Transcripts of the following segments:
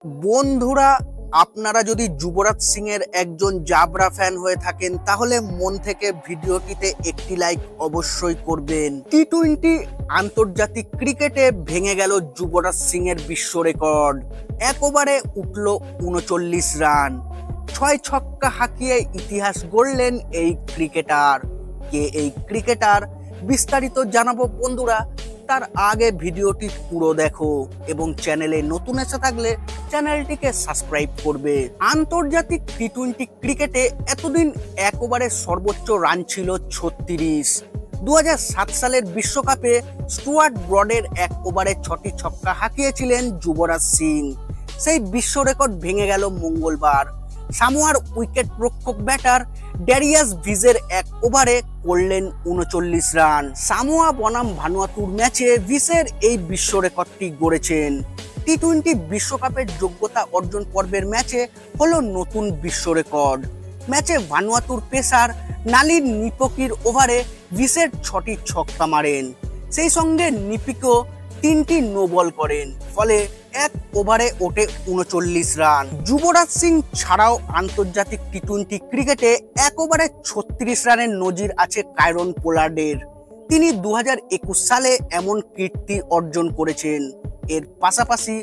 বন্ধুরা, আপনারা যদি যুবরাজ সিং এর একজন জাবরা ফ্যান হয়ে থাকেন তাহলে মন থেকে ভিডিওটিতে একটি লাইক অবশ্যই করবেন। টি-20 আন্তর্জাতিক ক্রিকেটে ভেঙে গেল যুবরাজ সিং এর বিশ্ব রেকর্ড। এক ওভারে উঠল ৩৯ রান, ৬ ছক্কা হাঁকিয়ে ইতিহাস গড়লেন এই ক্রিকেটার। কে এই ক্রিকেটার বিস্তারিত জানাবো বন্ধুরা, তার আগে ভিডিওটি পুরো দেখো এবং চ্যানেলে নতুন এসে থাকলে চ্যানেলটিকে সাবস্ক্রাইব করবে। আন্তর্জাতিক টি-20 ক্রিকেটে এতদিন এক ওভারে সর্বোচ্চ রান ছিল ৩৬। ২০০৭ সালের বিশ্বকাপে স্টুয়ার্ট ব্রডের এক ওভারে ৬টি ছক্কা হাঁকিয়েছিলেন যুবরাজ সিং। সেই বিশ্ব রেকর্ড ভেঙে গেল মঙ্গলবার। সামোয়ার উইকেট রক্ষক ব্যাটার ড্যারিয়াস ভিজের এক ওভারে করলেন ৩৯ রান। সামোয়া বনাম ভানুয়াতুর ম্যাচে ভিসের এই বিশ্ব রেকর্ডটি গড়েছেন। টি-20 বিশ্বকাপের যোগ্যতা অর্জন পর্বের ম্যাচে হলো নতুন বিশ্ব রেকর্ড। ম্যাচে ভানুয়াতুর পেসার নালিন নিপোকির ওভারে ভিসের ৬টি ছক্কা মারেন, সেই সঙ্গে নিপিকো ৩টি নো বল করেন, ফলে এক ওভারে ওঠে ৩৯ রান। যুবরাজ সিং ছাড়াও আন্তর্জাতিক টি-20 ক্রিকেটে এক ওভারে ৩৬ রানের নজির আছে কায়রন পোলার্ডের। তিনি ২০২১ সালে এমন কীর্তি অর্জন করেছেন। এর পাশাপাশি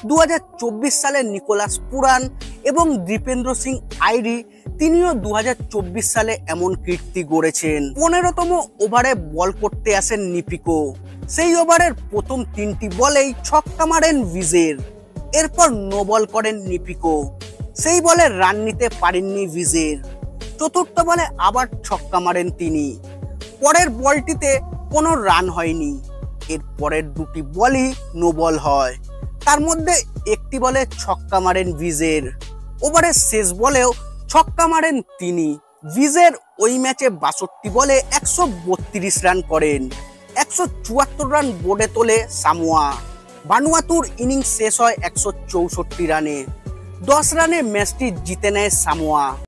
২০২৪ সালে নিকোলাস পুরান এবং দীপেন্দ্র সিং আইরি তিনিও ২০২৪ সালে এমন কীর্তি গড়েছেন। ১৫তম ওভারে বল করতে আসেন নিপিকো। সেই ওভারের প্রথম ৩টি বলেই ছক্কা মারেন ভিজের, এরপর নো বল করেন নিপিকো। সেই বলে রান নিতে পারেননি ভিজের। চতুর্থ বলে আবার ছক্কা মারেন তিনি। পরের বলটিতে কোনো রান হয়নি। এর পরের দুটি বলই নো বল হয়, তার মধ্যে একটি বলে ছক্কা মারেন ভিজের। ওভারের শেষ বলেও ছক্কা মারেন তিনি। ভিজের ওই ম্যাচে ৬২ বলে ১৩২ রান করেন। ১৭৪ রান বোর্ডে তোলে সামোয়া। ভানুয়াতুর ইনিংস শেষ হয় ১৬৪ রানে। ১০ রানে ম্যাচটি জিতে নেয় সামোয়া।